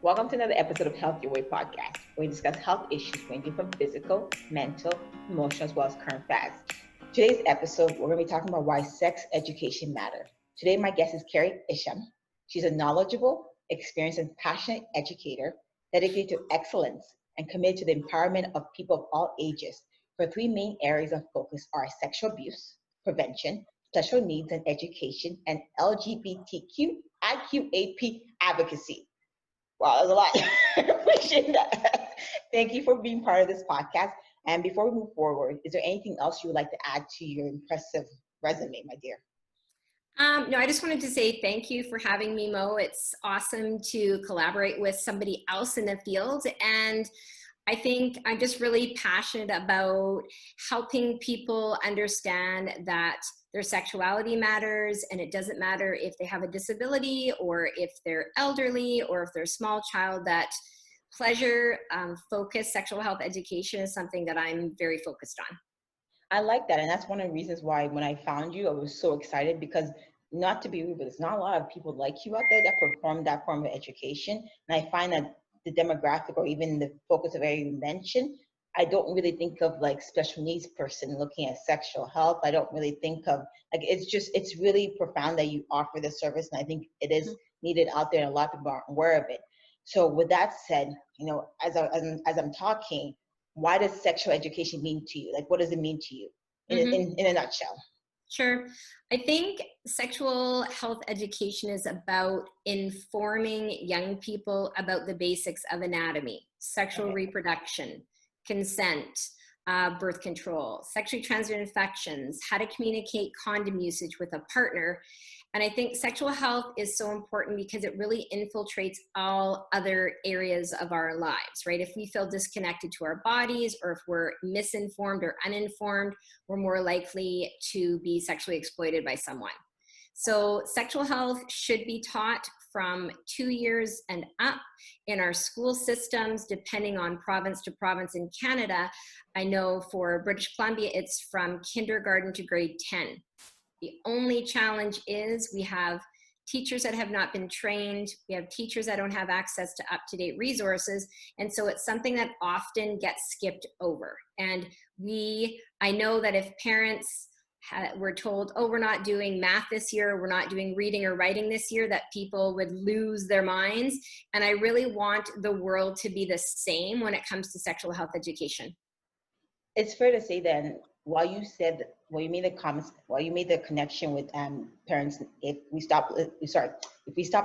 Welcome to another episode of Health Your Way podcast, where we discuss health issues ranging from physical, mental, emotional, as well as current facts. Today's episode, we're going to be talking about why sex education matters. Today, my guest is Kerri Isham. She's a knowledgeable, experienced, and passionate educator dedicated to excellence and committed to the empowerment of people of all ages. Her three main areas of focus are sexual abuse, prevention, special needs and education, and LGBTQIQAP advocacy. Wow, that was a lot. I appreciate that. Thank you for being part of this podcast. And before we move forward, is there anything else you would like to add to your impressive resume, my dear? No, I just wanted to say thank you for having me, Mo. It's awesome to collaborate with somebody else in the field. And I think I'm just really passionate about helping people understand that their sexuality matters, and it doesn't matter if they have a disability or if they're elderly or if they're a small child, that pleasure focused sexual health education is something that I'm very focused on. I like that. And that's one of the reasons why when I found you, I was so excited because, not to be rude, but there's not a lot of people like you out there that perform that form of education. And I find that the demographic or even the focus of area you mentioned, I don't really think of like special needs person looking at sexual health. I don't really think of like, it's really profound that you offer this service. And I think it is needed out there and a lot of people aren't aware of it. So with that said, you know, as I'm talking, why does sexual education mean to you? Like, what does it mean to you in a nutshell? Sure. I think sexual health education is about informing young people about the basics of anatomy, sexual reproduction, consent, birth control, sexually transmitted infections, how to communicate condom usage with a partner. And I think sexual health is so important because it really infiltrates all other areas of our lives, right? If we feel disconnected to our bodies, or if we're misinformed or uninformed, we're more likely to be sexually exploited by someone. So sexual health should be taught from 2 years and up in our school systems, depending on province to province in Canada. I know for British Columbia, it's from kindergarten to grade 10. The only challenge is we have teachers that have not been trained. We have teachers that don't have access to up-to-date resources. And so it's something that often gets skipped over. And I know that if parents were told, oh, we're not doing math this year, we're not doing reading or writing this year, that people would lose their minds. And I really want the world to be the same when it comes to sexual health education. It's fair to say then, while you made the connection with parents, if we stop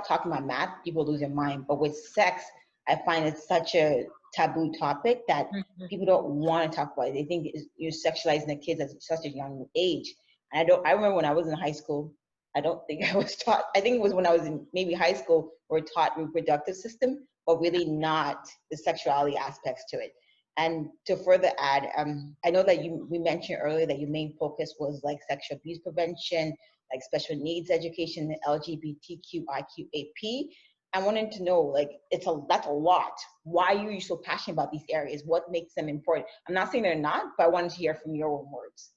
talking about math, people lose their mind. But with sex, I find it's such a taboo topic that people don't want to talk about it. They think you're sexualizing the kids at such a young age. And I remember when I was in high school, I don't think I was taught. I think it was when I was in maybe high school, we're taught reproductive system, but really not the sexuality aspects to it. And to further add, I know that we mentioned earlier that your main focus was like sexual abuse prevention, like special needs education, the LGBTQIQAP. I wanted to know, like, that's a lot. Why are you so passionate about these areas? What makes them important? I'm not saying they're not, but I wanted to hear from your own words.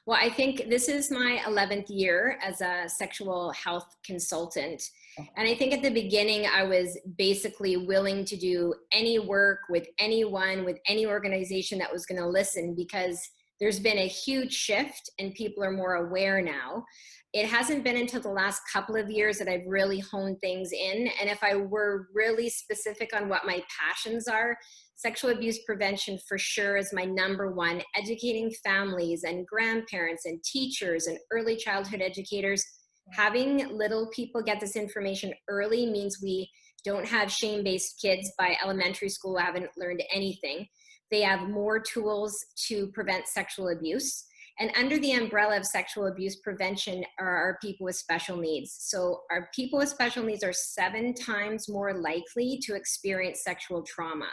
Well, I think this is my 11th year as a sexual health consultant. And I think at the beginning, I was basically willing to do any work with anyone, with any organization that was going to listen, because there's been a huge shift and people are more aware now. It hasn't been until the last couple of years that I've really honed things in. And if I were really specific on what my passions are, sexual abuse prevention for sure is my number one. Educating families and grandparents and teachers and early childhood educators. Having little people get this information early means we don't have shame-based kids by elementary school who haven't learned anything. They have more tools to prevent sexual abuse. And under the umbrella of sexual abuse prevention are our people with special needs. So our people with special needs are 7 times more likely to experience sexual trauma.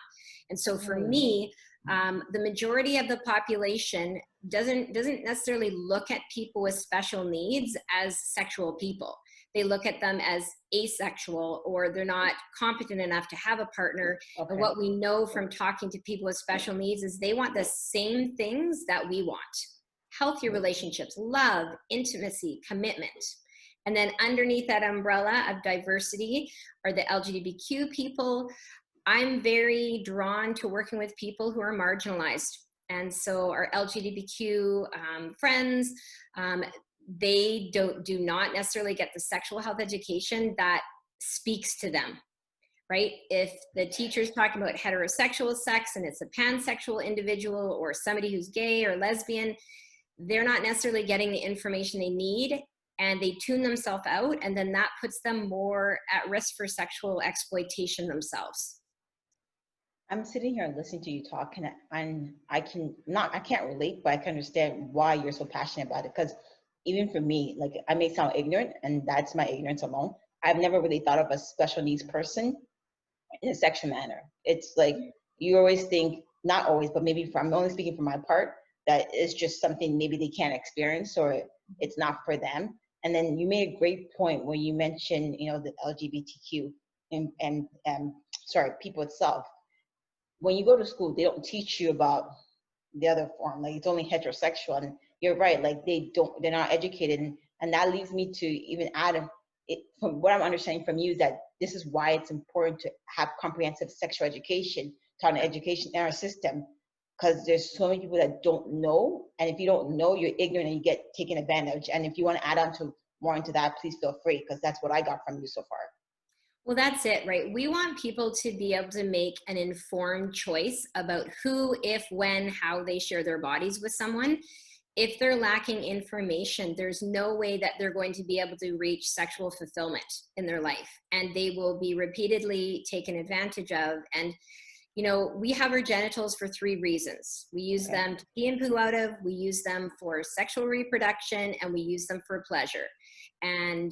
And so for me, the majority of the population doesn't necessarily look at people with special needs as sexual people. They look at them as asexual, or they're not competent enough to have a partner. And what we know from talking to people with special needs is they want the same things that we want. Healthier relationships, love, intimacy, commitment. And then underneath that umbrella of diversity are the LGBTQ people. I'm very drawn to working with people who are marginalized. And so our LGBTQ friends, they do not necessarily get the sexual health education that speaks to them, right? If the teacher's talking about heterosexual sex and it's a pansexual individual or somebody who's gay or lesbian, they're not necessarily getting the information they need, and they tune themselves out, and then that puts them more at risk for sexual exploitation themselves. I'm sitting here listening to you talk, and I can't relate, but I can understand why you're so passionate about it. Because even for me, like, I may sound ignorant, and that's my ignorance alone. I've never really thought of a special needs person in a sexual manner. It's like you always think, not always, but maybe I'm only speaking for my part, that it's just something maybe they can't experience or it's not for them. And then you made a great point when you mentioned, the LGBTQ and people itself. When you go to school, they don't teach you about the other form. Like, it's only heterosexual, and you're right. Like, they're not educated, and that leads me to even add it. From what I'm understanding from you, is that this is why it's important to have comprehensive sexual education, taught education in our system, because there's so many people that don't know, and if you don't know, you're ignorant and you get taken advantage. And if you want to add on to more into that, please feel free, because that's what I got from you so far. Well, that's it, right? We want people to be able to make an informed choice about who, if, when, how they share their bodies with someone. If they're lacking information, there's no way that they're going to be able to reach sexual fulfillment in their life, and they will be repeatedly taken advantage of. And we have our genitals for 3 reasons. We use them to pee and poo out of, we use them for sexual reproduction, and we use them for pleasure. And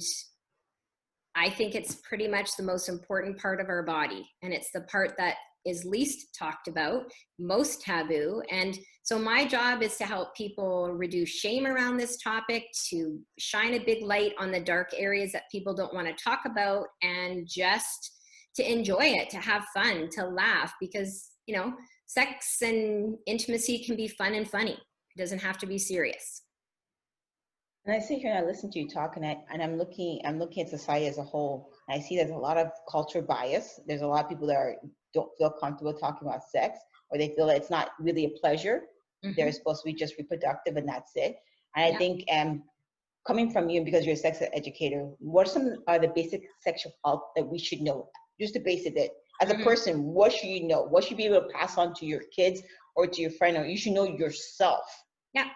I think it's pretty much the most important part of our body. And it's the part that is least talked about, most taboo. And so my job is to help people reduce shame around this topic, to shine a big light on the dark areas that people don't want to talk about, and just to enjoy it, to have fun, to laugh, because, sex and intimacy can be fun and funny. It doesn't have to be serious. And I sit here and I listen to you talk, and I'm looking at society as a whole. And I see there's a lot of culture bias. There's a lot of people that don't feel comfortable talking about sex, or they feel that it's not really a pleasure. Mm-hmm. They're supposed to be just reproductive, and that's it. And I think, coming from you, because you're a sex educator, what are the basic sexual health that we should know? Just the basic that, as a person, what should you know? What should you be able to pass on to your kids or to your friend, or you should know yourself? Yeah.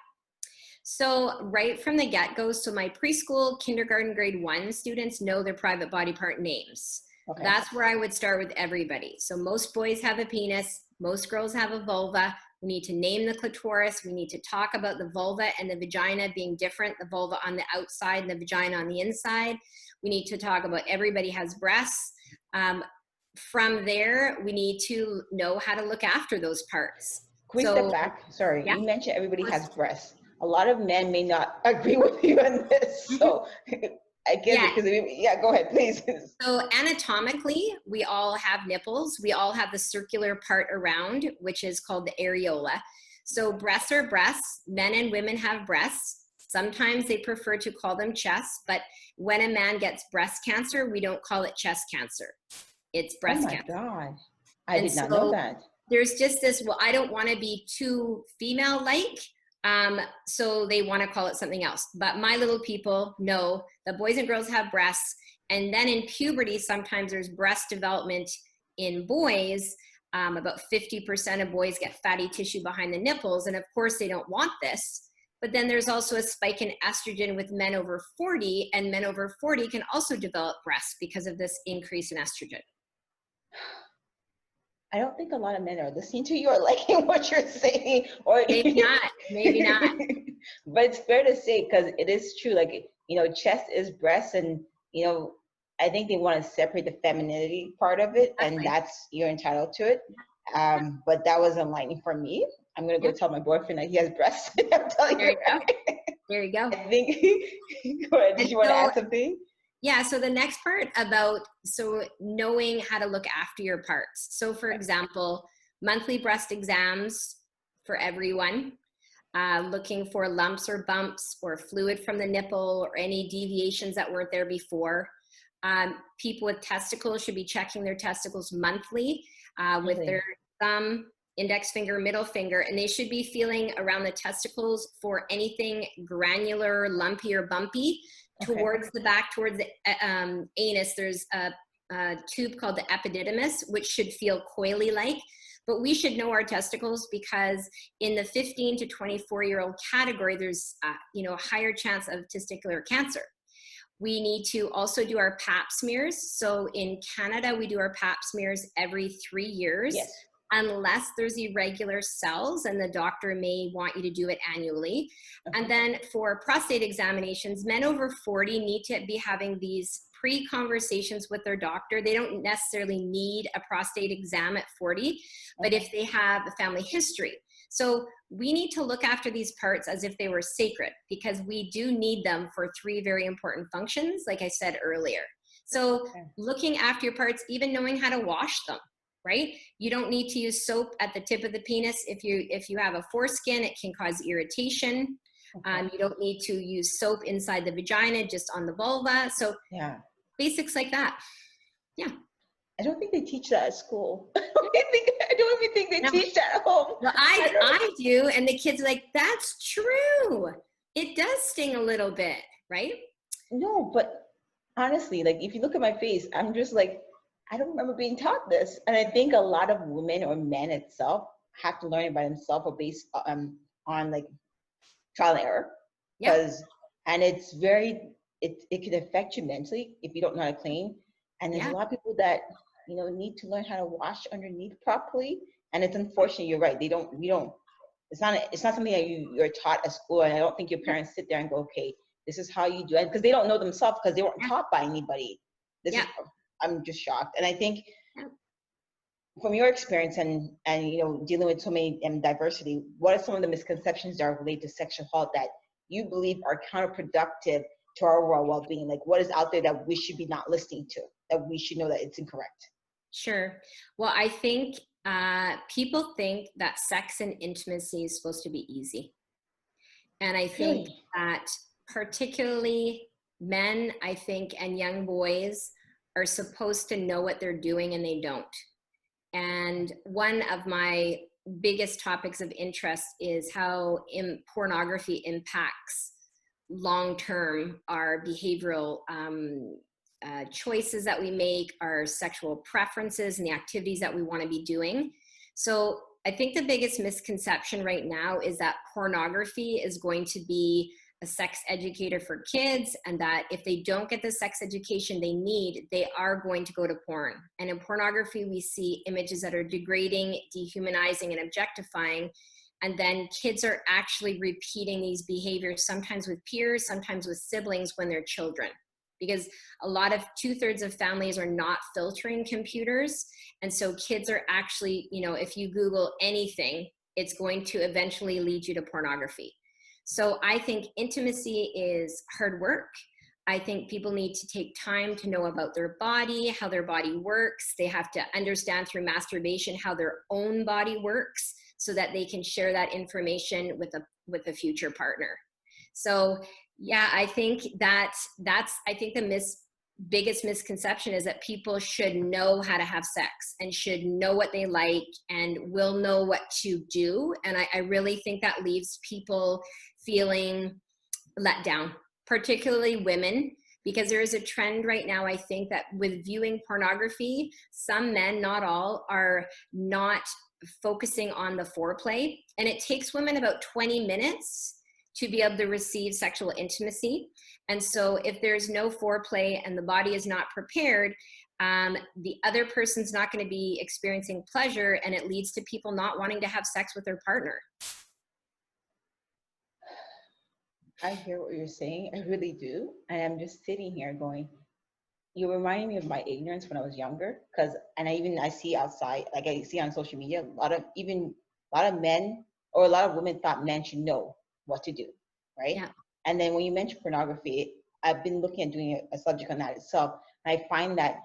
So right from the get-go, so my preschool, kindergarten, grade 1 students know their private body part names. Okay. That's where I would start with everybody. So most boys have a penis, most girls have a vulva. We need to name the clitoris. We need to talk about the vulva and the vagina being different, the vulva on the outside and the vagina on the inside. We need to talk about everybody has breasts. From there, we need to know how to look after those parts. Can we step back? Sorry, you mentioned everybody has breasts. A lot of men may not agree with you on this, so I get it, because go ahead, please. So anatomically, we all have nipples. We all have the circular part around, which is called the areola. So breasts are breasts. Men and women have breasts. Sometimes they prefer to call them chests, but when a man gets breast cancer, we don't call it chest cancer. It's breast cancer. Oh my God, I did not know that. There's just this, I don't want to be too female-like. So they want to call it something else. But my little people know that boys and girls have breasts. And then in puberty, sometimes there's breast development in boys. About 50% of boys get fatty tissue behind the nipples. And of course, they don't want this. But then there's also a spike in estrogen with men over 40. And men over 40 can also develop breasts because of this increase in estrogen. I don't think a lot of men are listening to you or liking what you're saying, or maybe not. But it's fair to say, because it is true. Like, chest is breast, and I think they want to separate the femininity part of it, and you're entitled to it. But that was enlightening for me. I'm gonna go tell my boyfriend that he has breasts. I'm telling you. There you go. I think. Go ahead. Did you want to add something? Yeah, so the next part about, knowing how to look after your parts. So for example, monthly breast exams for everyone. looking for lumps or bumps or fluid from the nipple or any deviations that weren't there before. People with testicles should be checking their testicles monthly with their thumb, index finger, middle finger, and they should be feeling around the testicles for anything granular, lumpy, or bumpy. Towards the back, towards the anus, there's a tube called the epididymis, which should feel coily-like. But we should know our testicles because in the 15 to 24-year-old category, there's a higher chance of testicular cancer. We need to also do our pap smears. So in Canada, we do our pap smears every 3 years. Yes. Unless there's irregular cells, and the doctor may want you to do it annually. And then for prostate examinations, men over 40 need to be having these pre-conversations with their doctor. They don't necessarily need a prostate exam at 40, but if they have a family history. So we need to look after these parts as if they were sacred, because we do need them for 3 very important functions, like I said earlier. So looking after your parts, even knowing how to wash them. Right? You don't need to use soap at the tip of the penis. If you have a foreskin, it can cause irritation. You don't need to use soap inside the vagina, just on the vulva. So basics like that. Yeah. I don't think they teach that at school. I don't even think they teach that at home. Well, I do. And the kids are like, that's true. It does sting a little bit, right? No, but honestly, like if you look at my face, I'm just like, I don't remember being taught this. And I think a lot of women or men itself have to learn it by themselves or based on like trial and error. And it's it can affect you mentally if you don't know how to clean. And there's a lot of people that, need to learn how to wash underneath properly. And it's unfortunate, you're right. It's not something that you're taught at school. And I don't think your parents sit there and go, okay, this is how you do it. Because they don't know themselves because they weren't taught by anybody. I'm just shocked. And I think from your experience and dealing with so many diversity, what are some of the misconceptions that are related to sexual health that you believe are counterproductive to our overall well-being? Like what is out there that we should be not listening to, that we should know that it's incorrect? Sure. Well, I think people think that sex and intimacy is supposed to be easy. And I think that particularly men, and young boys are supposed to know what they're doing, and they don't. And one of my biggest topics of interest is how pornography impacts long-term our behavioral choices that we make, our sexual preferences, and the activities that we want to be doing. So I think the biggest misconception right now is that pornography is going to be a sex educator for kids, and that if they don't get the sex education they need, they are going to go to porn. And in pornography, we see images that are degrading, dehumanizing, and objectifying. And then kids are actually repeating these behaviors, sometimes with peers, sometimes with siblings when they're children. Because a lot of 2/3 of families are not filtering computers. And so kids are actually, if you Google anything, it's going to eventually lead you to pornography. So I think intimacy is hard work. I think people need to take time to know about their body, how their body works. They have to understand through masturbation how their own body works so that they can share that information with a future partner. So yeah, I think that's the biggest misconception is that people should know how to have sex and should know what they like and will know what to do. And I really think that leaves people feeling let down, particularly women, because there is a trend right now, I think, that with viewing pornography, some men, not all, are not focusing on the foreplay. And it takes women about 20 minutes to be able to receive sexual intimacy. And so if there's no foreplay and the body is not prepared, the other person's not going to be experiencing pleasure, and it leads to people not wanting to have sex with their partner. I hear what you're saying. I really do. And I'm just sitting here going, you're reminding me of my ignorance when I was younger. I see outside, like I see on social media, a lot of men or a lot of women thought men should know what to do, right? Yeah. And then when you mention pornography, I've been looking at doing a subject on that itself. And I find that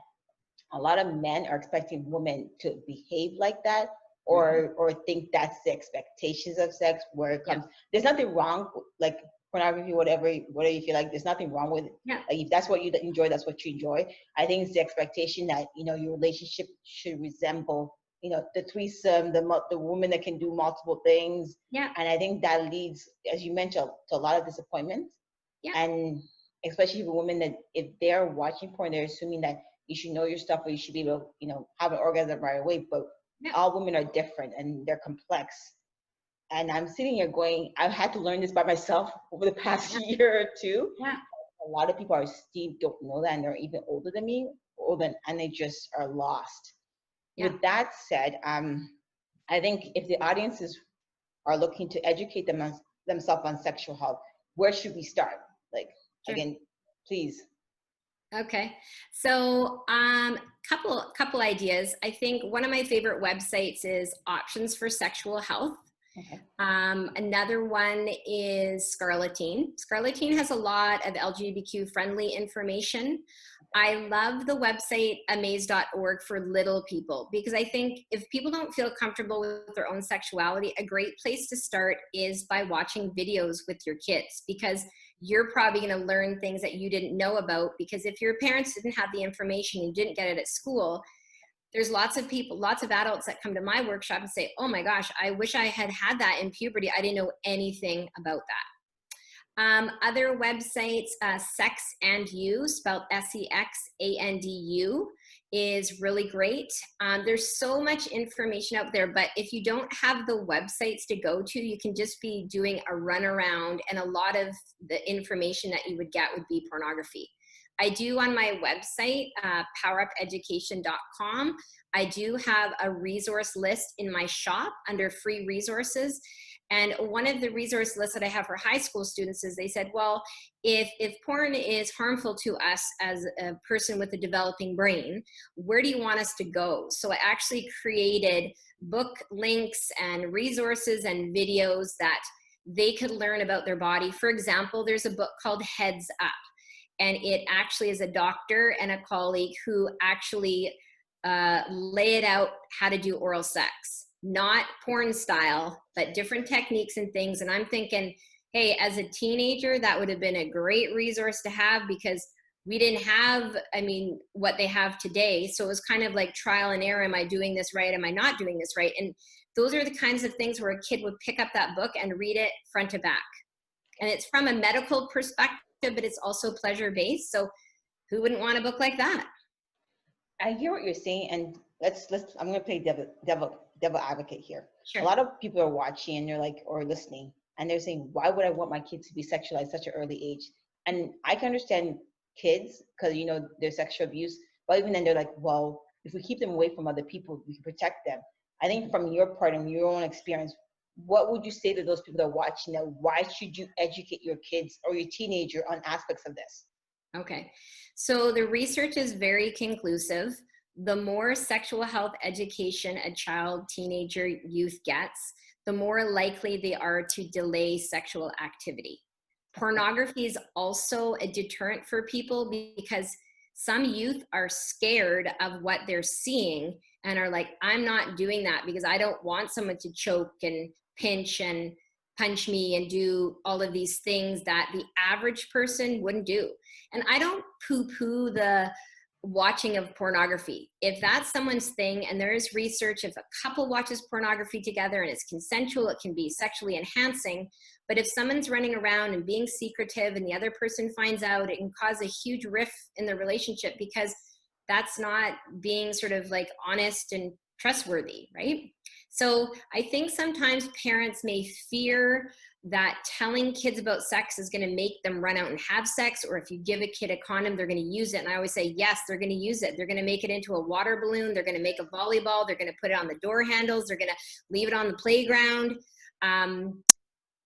a lot of men are expecting women to behave like that or think that's the expectations of sex where it comes. There's nothing wrong, like pornography, whatever you feel like, there's nothing wrong with it. Like if that's what you enjoy, that's what you enjoy. I think it's the expectation that, you know, your relationship should resemble, you know, the threesome, the woman that can do multiple things. And I think that leads, as you mentioned, to a lot of disappointments. And especially for women, that if they're watching porn, they're assuming that you should know your stuff or you should be able to, you know, have an orgasm right away. But all women are different and they're complex. And I'm sitting here going, I've had to learn this by myself over the past year or two. A lot of people are still don't know that, and they're even older than me, and they just are lost. With that said, I think if the audiences are looking to educate themselves on sexual health, where should we start? Like, again, please. Okay, so couple ideas. I think one of my favorite websites is Options for Sexual Health. Another one is Scarleteen. Scarleteen has a lot of LGBTQ friendly information. I love the website amaze.org for little people, because I think if people don't feel comfortable with their own sexuality, a great place to start is by watching videos with your kids, because you're probably going to learn things that you didn't know about, because if your parents didn't have the information, you didn't get it at school, there's lots of people, lots of adults that come to my workshop and say, oh my gosh, I wish I had had that in puberty. I didn't know anything about that. Other websites, Sex and You, spelled SEXANDU, is really great. There's so much information out there, but if you don't have the websites to go to, you can just be doing a runaround, and a lot of the information that you would get would be pornography. I do on my website, powerupeducation.com, I do have a resource list in my shop under free resources. And one of the resource lists that I have for high school students is they said, well, if porn is harmful to us as a person with a developing brain, where do you want us to go? So I actually created book links and resources and videos that they could learn about their body. For example, there's a book called Heads Up. And it actually is a doctor and a colleague who actually lay it out how to do oral sex, not porn style, but different techniques and things. And I'm thinking, hey, as a teenager, that would have been a great resource to have, because we didn't have, I mean, what they have today. So it was kind of like trial and error. Am I doing this right? Am I not doing this right? And those are the kinds of things where a kid would pick up that book and read it front to back. And it's from a medical perspective, but it's also pleasure-based. So who wouldn't want a book like that? I hear what you're saying, and I'm going to play devil advocate here. Sure. A lot of people are watching and they're like, or listening, and they're saying, why would I want my kids to be sexualized at such an early age? And I can understand kids, because, you know, there's sexual abuse, but even then they're like, well, if we keep them away from other people, we can protect them. I think from your part and your own experience, what would you say to those people that are watching that? Why should you educate your kids or your teenager on aspects of this? Okay, so the research is very conclusive. The more sexual health education a child, teenager, youth gets, the more likely they are to delay sexual activity. Pornography is also a deterrent for people, because some youth are scared of what they're seeing and are like, I'm not doing that because I don't want someone to choke and pinch and punch me and do all of these things that the average person wouldn't do. And I don't poo-poo the watching of pornography. If that's someone's thing, and there is research, if a couple watches pornography together and it's consensual, it can be sexually enhancing. But if someone's running around and being secretive and the other person finds out, it can cause a huge rift in the relationship, because that's not being sort of like honest and trustworthy, right? So I think sometimes parents may fear that telling kids about sex is going to make them run out and have sex, or if you give a kid a condom, they're going to use it. And I always say, yes, they're going to use it. They're going to make it into a water balloon. They're going to make a volleyball. They're going to put it on the door handles. They're going to leave it on the playground.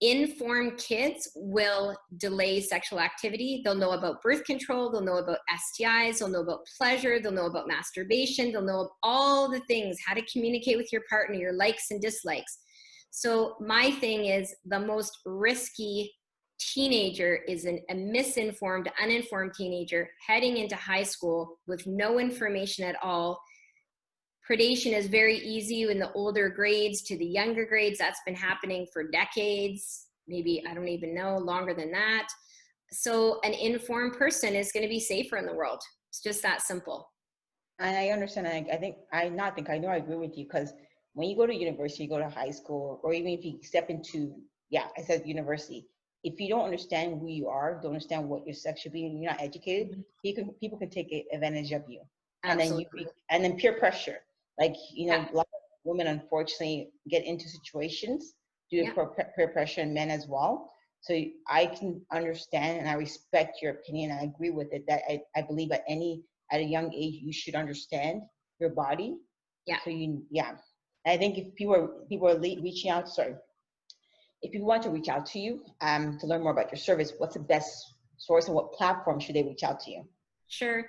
Informed kids will delay sexual activity. They'll know about birth control. They'll know about STIs. They'll know about pleasure. They'll know about masturbation. They'll know all the things, how to communicate with your partner, your likes and dislikes. So my thing is, the most risky teenager is a misinformed, uninformed teenager heading into high school with no information at all, predation is very easy in the older grades to the younger grades. That's been happening for decades, maybe, I don't even know, longer than that. So an informed person is going to be safer in the world. It's just that simple. And I understand. I know I agree with you, because when you go to university, you go to high school, or even if you step into, yeah, I said university, if you don't understand who you are, don't understand what your sex should be, and you're not educated, people can take advantage of you. Absolutely. And then peer pressure. Like, Yeah. a lot of women unfortunately get into situations due to peer pressure, and men as well. So I can understand and I respect your opinion. I agree with it, that I believe at a young age, you should understand your body. Yeah. So I think if people are reaching out, if people want to reach out to you to learn more about your service, what's the best source and what platform should they reach out to you? Sure.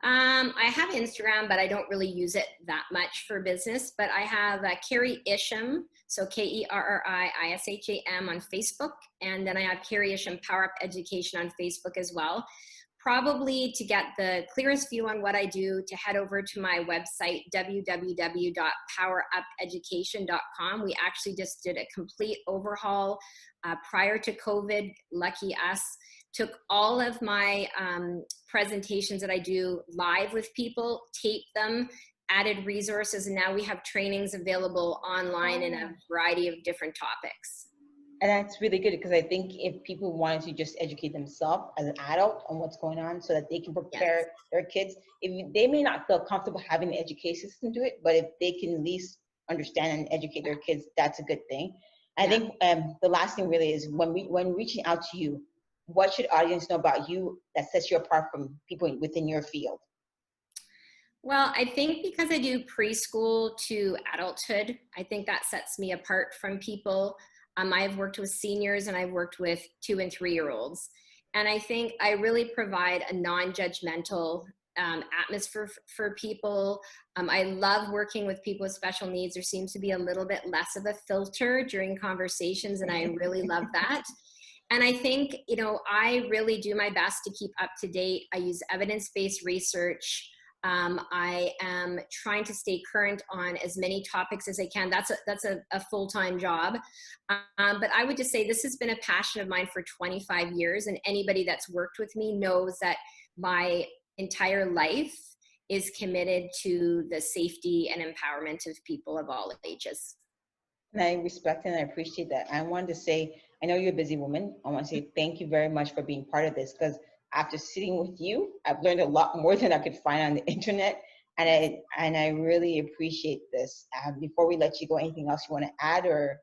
I have Instagram, but I don't really use it that much for business. But I have Kerri Isham, so KerriIsham on Facebook. And then I have Kerri Isham Power Up Education on Facebook as well. Probably to get the clearest view on what I do, to head over to my website, www.powerupeducation.com. We actually just did a complete overhaul prior to COVID. Lucky us. Took all of my presentations that I do live with people, taped them, added resources, and now we have trainings available online in a variety of different topics. And that's really good, because I think if people wanted to just educate themselves as an adult on what's going on, so that they can prepare their kids, if they may not feel comfortable having the education system do it, but if they can at least understand and educate their kids, that's a good thing. I think the last thing really is, when reaching out to you, what should audience know about you that sets you apart from people within your field? Well, I think because I do preschool to adulthood, I think that sets me apart from people. I've worked with seniors and I've worked with 2 and 3-year-olds. And I think I really provide a non-judgmental atmosphere for people. I love working with people with special needs. There seems to be a little bit less of a filter during conversations, and I really love that. And I think, I really do my best to keep up to date. I use evidence-based research. I am trying to stay current on as many topics as I can. That's a full-time job. But I would just say this has been a passion of mine for 25 years. And anybody that's worked with me knows that my entire life is committed to the safety and empowerment of people of all ages. And I respect and I appreciate that. I wanted to say, I know you're a busy woman. I want to say thank you very much for being part of this, because after sitting with you, I've learned a lot more than I could find on the internet. And I really appreciate this. Before we let you go, anything else you want to add, or?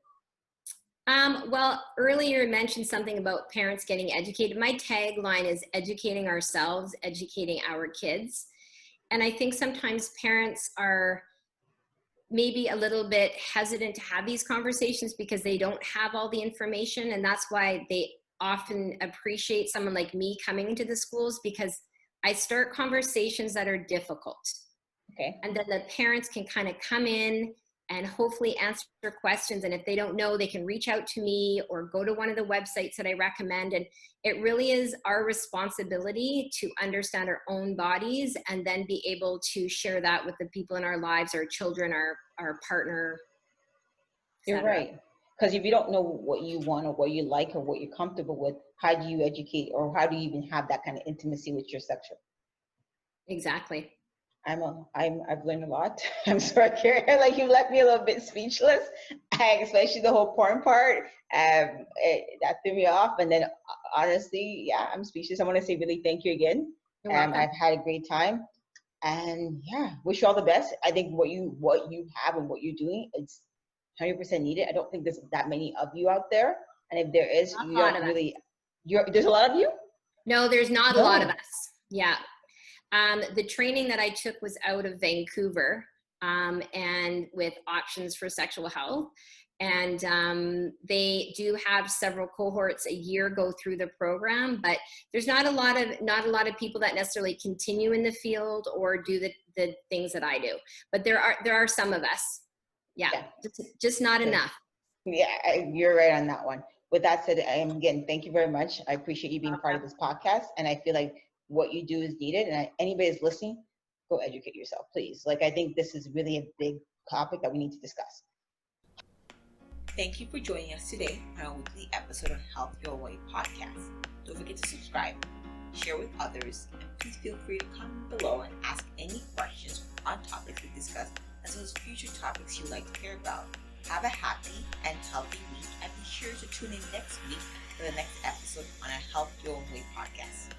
Well, earlier you mentioned something about parents getting educated. My tagline is educating ourselves, educating our kids. And I think sometimes parents are maybe a little bit hesitant to have these conversations because they don't have all the information. And that's why they often appreciate someone like me coming into the schools, because I start conversations that are difficult. Okay. And then the parents can kind of come in and hopefully answer questions. And if they don't know, they can reach out to me or go to one of the websites that I recommend. And it really is our responsibility to understand our own bodies and then be able to share that with the people in our lives, our children, our partner. You're right. Because if you don't know what you want or what you like or what you're comfortable with, how do you educate, or how do you even have that kind of intimacy with your sexual? Exactly. I've learned a lot. I'm sorry, Kerri, like you left me a little bit speechless, especially the whole porn part. That threw me off. And then honestly, yeah, I'm speechless. I want to say really thank you again. I've had a great time. And yeah, wish you all the best. I think what you have and what you're doing, it's 100% needed. I don't think there's that many of you out there. And if there is, you don't really, there's a lot of you? No, there's not a lot of us. Yeah. The training that I took was out of Vancouver, and with Options for Sexual Health. And they do have several cohorts a year go through the program, but there's not a lot of people that necessarily continue in the field or do the things that I do. But there are some of us. Yeah. Just not enough. Yeah, you're right on that one. With that said, again, thank you very much. I appreciate you being part of this podcast, and I feel like what you do is needed. And anybody that's listening, go educate yourself, please. Like, I think this is really a big topic that we need to discuss. Thank you for joining us today on our weekly episode of Health Your Way podcast. Don't forget to subscribe, share with others, and please feel free to comment below and ask any questions on topics we discussed, as well as future topics you'd like to hear about. Have a happy and healthy week, and be sure to tune in next week for the next episode on our Health Your Way podcast.